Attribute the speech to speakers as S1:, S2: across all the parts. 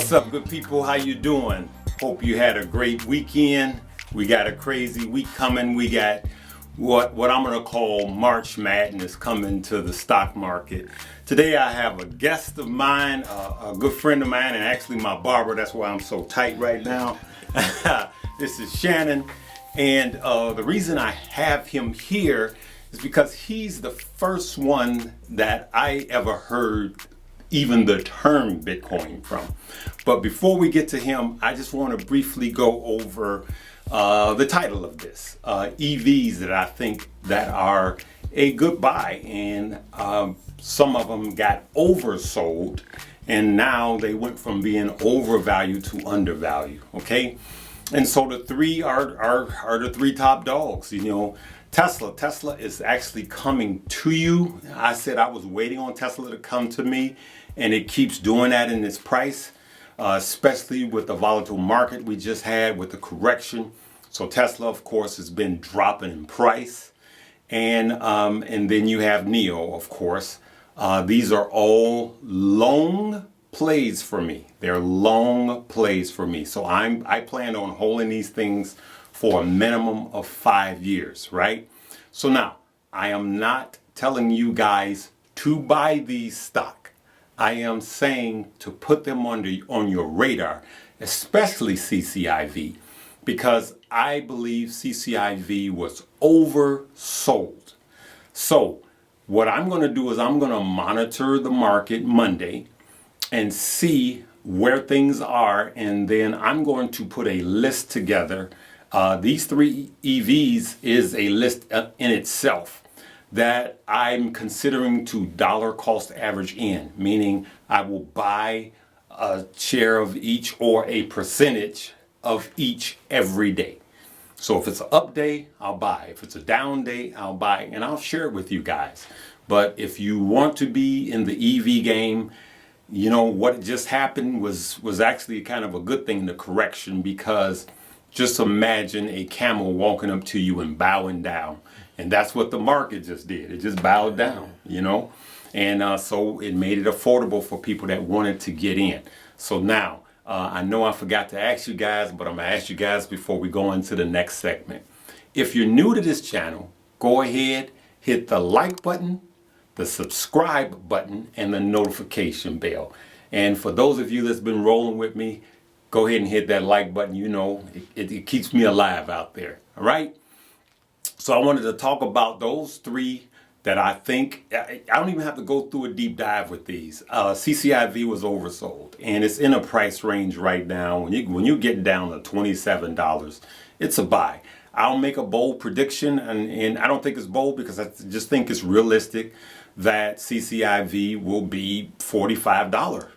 S1: What's up, good people? How you doing? Hope you had a great weekend. We got a crazy week coming. We got what I'm gonna call March Madness coming to the stock market. Today I have a guest of mine, a good friend of mine, and actually my barber. That's why I'm so tight right now. This is Shannon, and the reason I have him here is because he's the first one that I ever heard even the term Bitcoin from. But before we get to him, I just want to briefly go over the title of this, EVs that I think that are a good buy, and some of them got oversold, and now they went from being overvalued to undervalued. Okay, and so the three are the three top dogs. You know, Tesla is actually coming to you. I said I was waiting on Tesla to come to me, and it keeps doing that in its price, especially with the volatile market we just had with the correction. So Tesla, of course, has been dropping in price, and then you have NIO, of course. These are all long plays for me. They're long plays for me. So I plan on holding these things for a minimum of 5 years, right? So now, I am not telling you guys to buy these stock. I am saying to put them on your radar, especially CCIV, because I believe CCIV was oversold. So what I'm going to do is I'm going to monitor the market Monday and see where things are, and then I'm going to put a list together. These three EVs is a list in itself that I'm considering to dollar cost average in, meaning I will buy a share of each or a percentage of each every day. So if it's an up day, I'll buy. If it's a down day, I'll buy, and I'll share it with you guys. But if you want to be in the EV game, you know, what just happened was actually kind of a good thing, the correction, because just imagine a camel walking up to you and bowing down. And that's what the market just did. It just bowed down, you know. And so it made it affordable for people that wanted to get in. So now, I know I forgot to ask you guys, but I'm going to ask you guys before we go into the next segment. If you're new to this channel, go ahead, hit the like button, the subscribe button, and the notification bell. And for those of you that's been rolling with me, go ahead and hit that like button. You know, it keeps me alive out there. All right. So I wanted to talk about those three that I think, I don't even have to go through a deep dive with these. CCIV was oversold, and it's in a price range right now. When you get down to $27, it's a buy. I'll make a bold prediction, and I don't think it's bold because I just think it's realistic that CCIV will be $45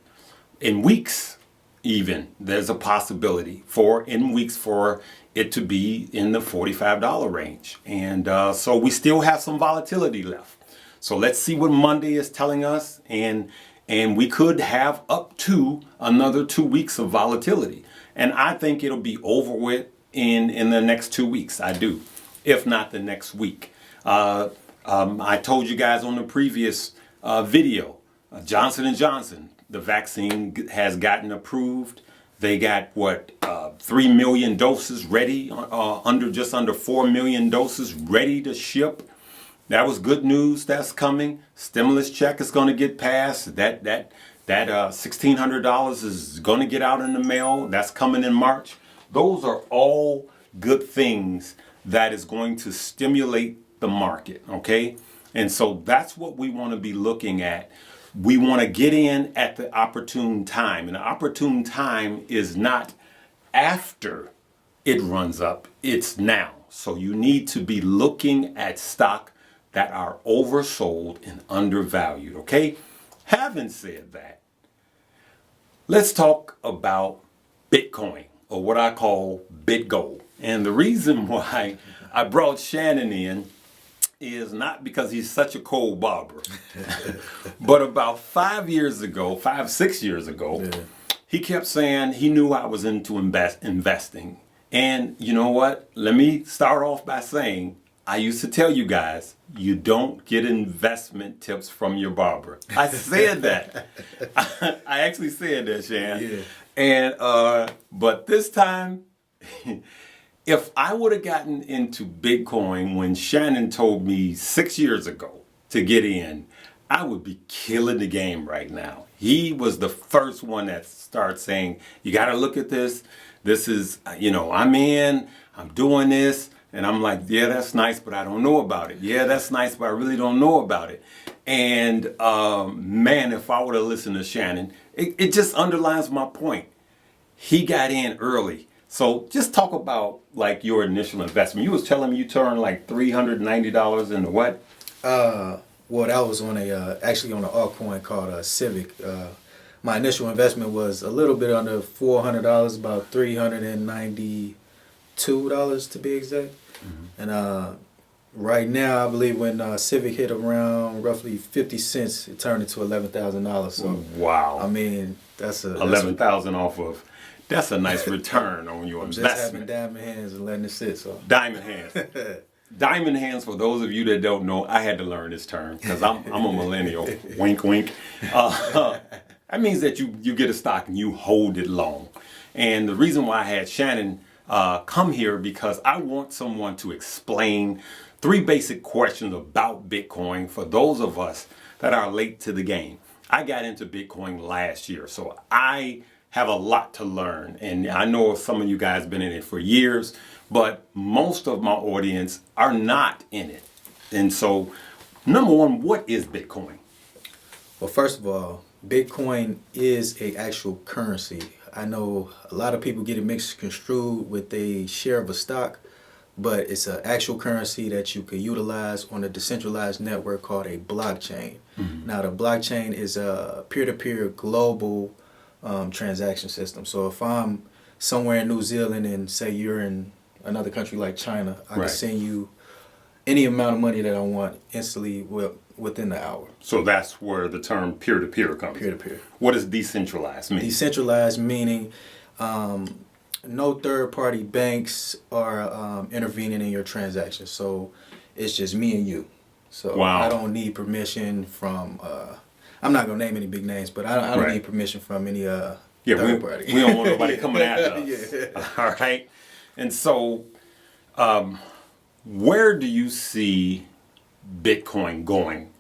S1: in weeks. Even there's a possibility in weeks for it to be in the $45 range, and so we still have some volatility left. So let's see what Monday is telling us, and we could have up to another 2 weeks of volatility, and I think it'll be over with in the next 2 weeks. I do, if not the next week. I told you guys on the previous video, Johnson & Johnson, the vaccine has gotten approved. They got 3 million doses ready, just under 4 million doses ready to ship. That was good news. That's coming. Stimulus check is going to get passed. That $1,600 is going to get out in the mail. That's coming in March. Those are all good things that is going to stimulate the market. Okay, and so that's what we want to be looking at. We want to get in at the opportune time. And the opportune time is not after it runs up, it's now. So you need to be looking at stock that are oversold and undervalued, okay? Having said that, let's talk about Bitcoin, or what I call BitGold. And the reason why I brought Shannon in is not because he's such a cold barber, but about 6 years ago, yeah, he kept saying he knew I was into investing. And you know what? Let me start off by saying, I used to tell you guys, you don't get investment tips from your barber. I said that. I actually said that, Shan. Yeah. And but this time, if I would have gotten into Bitcoin when Shannon told me 6 years ago to get in, I would be killing the game right now. He was the first one that started saying, you got to look at this. This is, I'm in, I'm doing this. And I'm like, yeah, that's nice, but I don't know about it. Yeah, that's nice, but I really don't know about it. And man, if I would have listened to Shannon, it just underlines my point. He got in early. So just talk about like your initial investment. You was telling me you turned like $390 into what?
S2: Well, that was on actually on an altcoin called Civic. My initial investment was a little bit under $400, about $392 to be exact. Mm-hmm. And right now, I believe when Civic hit around roughly 50 cents, it turned into $11,000. So
S1: wow,
S2: I mean that's
S1: $11,000 off of. That's a nice return on your investment.
S2: Just having diamond hands and letting it sit. So
S1: diamond hands. Diamond hands, for those of you that don't know, I had to learn this term because I'm a millennial. Wink, wink. That means that you get a stock and you hold it long. And the reason why I had Shannon come here because I want someone to explain 3 basic questions about Bitcoin for those of us that are late to the game. I got into Bitcoin last year, so I have a lot to learn. And I know some of you guys been in it for years, but most of my audience are not in it. And so, number one, what is Bitcoin?
S2: Well, first of all, Bitcoin is an actual currency. I know a lot of people get it mixed construed with a share of a stock, but it's an actual currency that you can utilize on a decentralized network called a blockchain. Mm-hmm. Now, the blockchain is a peer-to-peer global transaction system. So if I'm somewhere in New Zealand and say you're in another country like China, I can send you any amount of money that I want instantly within the hour.
S1: So that's where the term peer-to-peer comes.
S2: Peer-to-peer.
S1: What does decentralized mean?
S2: Decentralized meaning no third-party banks are intervening in your transactions. So it's just me and you. So wow. I don't need permission from I'm not gonna name any big names, but I don't need permission from any third party.
S1: We don't want nobody coming after us. Yeah. All right. And so, where do you see Bitcoin going?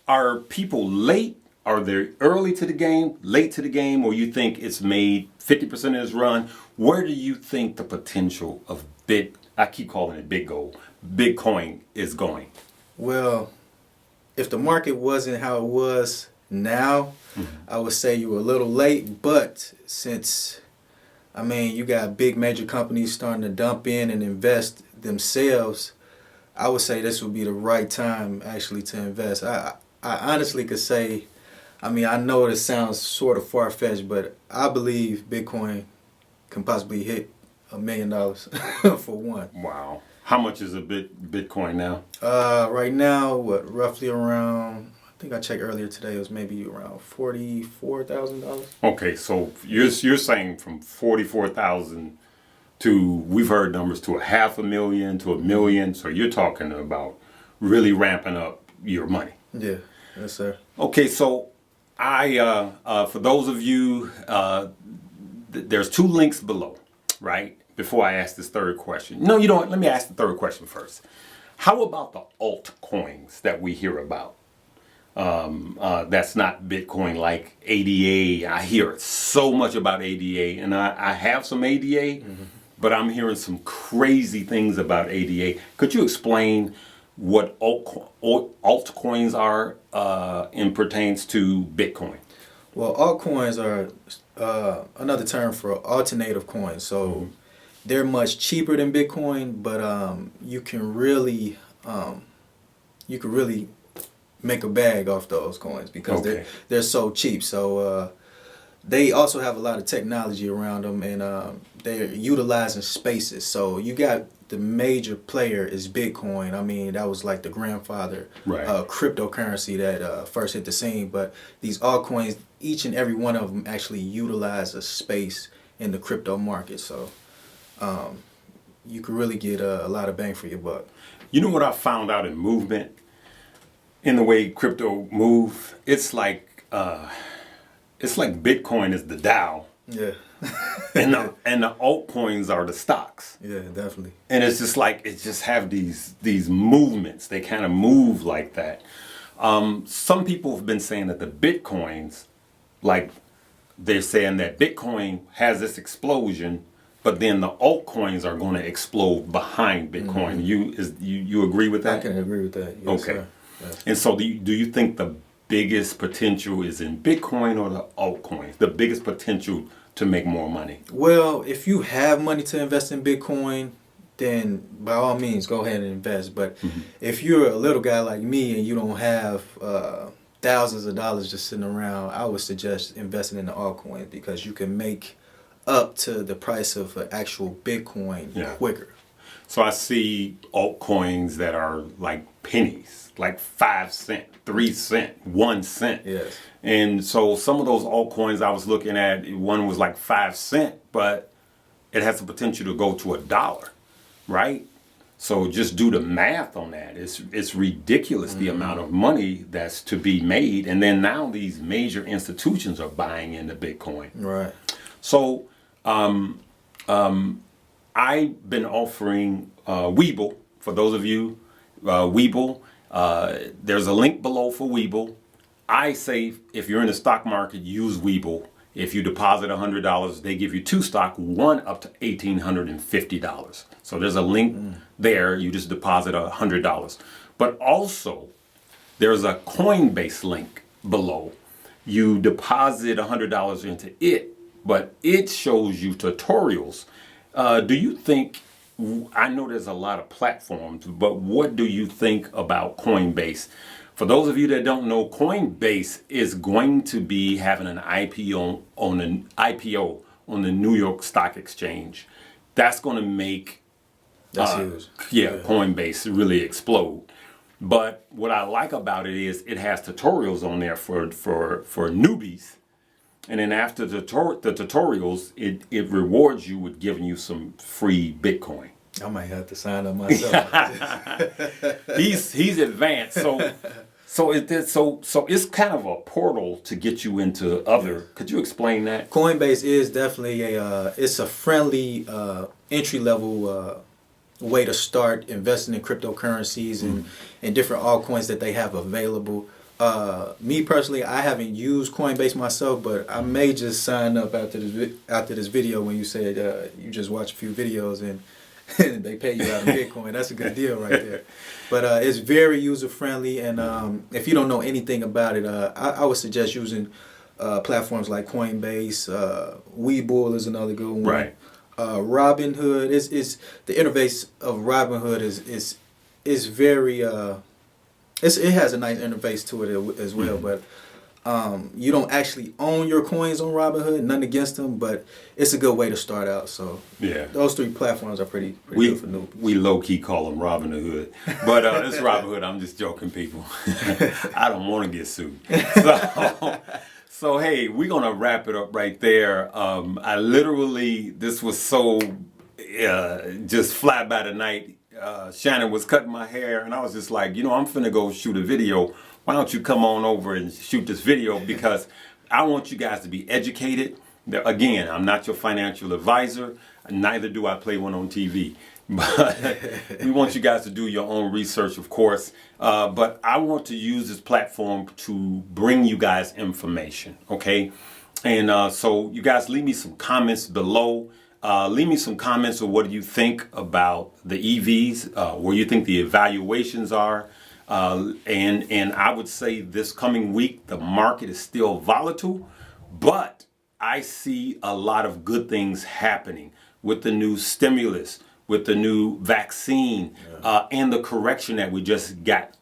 S1: Are people late? Are they early to the game, late to the game, or you think it's made 50% of its run? Where do you think the potential of I keep calling it big gold, Bitcoin is going?
S2: Well, if the market wasn't how it was now, I would say you were a little late. But since, you got big major companies starting to dump in and invest themselves, I would say this would be the right time actually to invest. I honestly could say, I know it sounds sort of far-fetched, but I believe Bitcoin can possibly hit $1 million for one.
S1: Wow. How much is a Bitcoin now?
S2: Right now, roughly around, I think I checked earlier today, it was maybe around $44,000.
S1: Okay, so you're saying from 44,000 to, we've heard numbers to $500,000 to $1 million, so you're talking about really ramping up your money.
S2: Yeah, yes sir.
S1: Okay, so I, for those of you, there's 2 links below, right? Before I ask this third question. No, you know what? Let me ask the third question first. How about the altcoins that we hear about? That's not Bitcoin, like ADA. I hear so much about ADA, and I have some ADA, but I'm hearing some crazy things about ADA. Could you explain what altcoins are in pertains to Bitcoin?
S2: Well, altcoins are another term for alternative coins. So they're much cheaper than Bitcoin, but you can really make a bag off those coins because they're so cheap. So they also have a lot of technology around them, and they're utilizing spaces. So you got the major player is Bitcoin. That was like the grandfather cryptocurrency that first hit the scene. But these altcoins, each and every one of them actually utilize a space in the crypto market. So you can really get a lot of bang for your buck.
S1: You know what I found out in movement, in the way crypto move? It's like Bitcoin is the Dow
S2: Yeah.
S1: and the altcoins are the stocks.
S2: Yeah, definitely.
S1: And it's just like it just have these movements. They kind of move like that. Some people have been saying that the Bitcoins, like they're saying that Bitcoin has this explosion, but then the altcoins are going to explode behind Bitcoin. You agree with that?
S2: I can agree with that. Yes,
S1: Okay.
S2: sir. Yes.
S1: And so do you think the biggest potential is in Bitcoin or the altcoins? The biggest potential to make more money?
S2: Well, if you have money to invest in Bitcoin, then by all means go ahead and invest. But if you're a little guy like me and you don't have thousands of dollars just sitting around, I would suggest investing in the altcoin because you can make up to the price of an actual Bitcoin quicker.
S1: So I see altcoins that are like pennies, like 5 cents, 3 cents, 1 cent.
S2: Yes.
S1: And so some of those altcoins I was looking at, one was like 5 cents, but it has the potential to go to $1, right? So just do the math on that. It's ridiculous the amount of money that's to be made. And then now these major institutions are buying into Bitcoin.
S2: Right.
S1: So I've been offering Webull. For those of you, Webull, there's a link below for Webull. I say if you're in the stock market, use Webull. If you deposit $100, they give you 2 stock, one up to $1,850. So there's a link there. You just deposit $100. But also, there's a Coinbase link below. You deposit $100 into it, but it shows you tutorials. Do you think, I know there's a lot of platforms, but what do you think about Coinbase? For those of you that don't know, Coinbase is going to be having an IPO on the New York Stock Exchange. That's going to make
S2: That's huge.
S1: Coinbase really explode. But what I like about it is it has tutorials on there for newbies. And then after the tutorials, it rewards you with giving you some free Bitcoin.
S2: I might have to sign up myself.
S1: He's advanced, so it's kind of a portal to get you into other. Could you explain that?
S2: Coinbase is definitely it's a friendly entry level way to start investing in cryptocurrencies and different altcoins that they have available. Me personally, I haven't used Coinbase myself, but I may just sign up after this video when you said you just watch a few videos and they pay you out of Bitcoin. That's a good deal right there. But it's very user friendly, and if you don't know anything about it, I would suggest using platforms like Coinbase. Webull is another good one.
S1: Right.
S2: Robinhood is the interface of Robinhood is very it has a nice interface to it as well, but you don't actually own your coins on Robinhood. Nothing against them, but it's a good way to start out. So
S1: yeah,
S2: those 3 platforms are pretty good for newbies.
S1: We low key call them Robinhood, but it's Robinhood. I'm just joking, people. I don't want to get sued. So hey, we're gonna wrap it up right there. I literally, this was so just fly by the night. Shannon was cutting my hair, and I was just like, I'm finna go shoot a video. Why don't you come on over and shoot this video? Because I want you guys to be educated. Again, I'm not your financial advisor. Neither do I play one on TV. But we want you guys to do your own research, of course. But I want to use this platform to bring you guys information, okay? And so you guys leave me some comments below. Leave me some comments of what do you think about the EVs, where you think the evaluations are. And I would say this coming week, the market is still volatile, but I see a lot of good things happening with the new stimulus, with the new vaccine, and the correction that we just that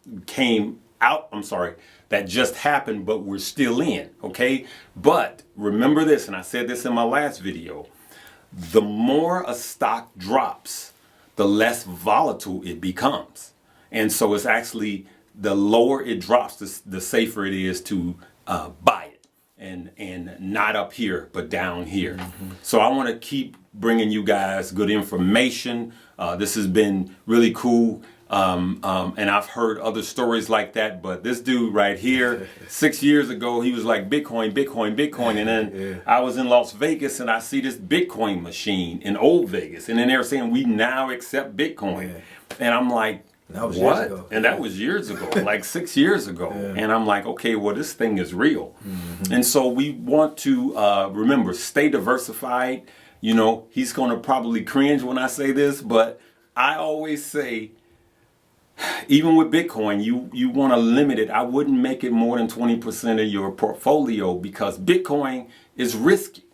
S1: just happened, but we're still in, okay? But remember this, and I said this in my last video, the more a stock drops, the less volatile it becomes. And so it's actually, the lower it drops, the safer it is to buy it. And not up here, but down here. So I want to keep bringing you guys good information. This has been really cool. And I've heard other stories like that, but this dude right here, 6 years ago, he was like Bitcoin, Bitcoin, Bitcoin. And then I was in Las Vegas and I see this Bitcoin machine in Old Vegas. And then they're saying we now accept Bitcoin. And I'm like,
S2: that was
S1: what?
S2: Years ago.
S1: And that was years ago, like 6 years ago. And I'm like, okay, well, this thing is real. And so we want to remember, stay diversified. You know, he's going to probably cringe when I say this, but I always say, even with Bitcoin, you want to limit it. I wouldn't make it more than 20% of your portfolio because Bitcoin is risky.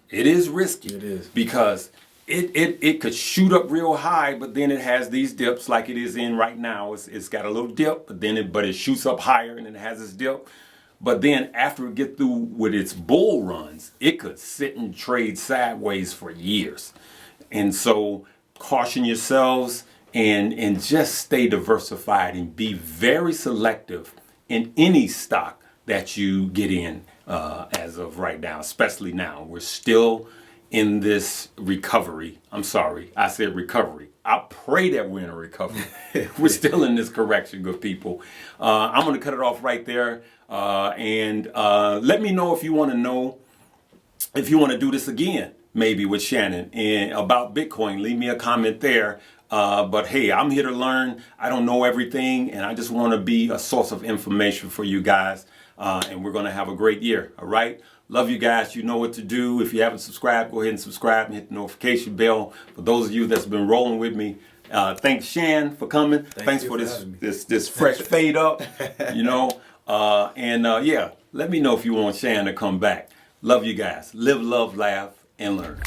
S1: It is risky.
S2: It is.
S1: Because it could shoot up real high, but then it has these dips like it is in right now. It's got a little dip, but then it shoots up higher and it has this dip. But then after it get through with its bull runs, it could sit and trade sideways for years. And so caution yourselves. And just stay diversified and be very selective in any stock that you get in as of right now, especially now. We're still in this recovery. I'm sorry, I said recovery. I pray that we're in a recovery. We're still in this correction, good people. I'm going to cut it off right there. And let me know if you want to do this again, maybe with Shannon and about Bitcoin. Leave me a comment there. But hey, I'm here to learn. I don't know everything, and I just want to be a source of information for you guys. And we're going to have a great year. All right. Love you guys. You know what to do. If you haven't subscribed, go ahead and subscribe and hit the notification bell. For those of you that's been rolling with me, thanks Shan for coming. Thanks for this fresh fade up. You know, yeah, let me know if you want Shan to come back. Love you guys. Live, love, laugh, and learn.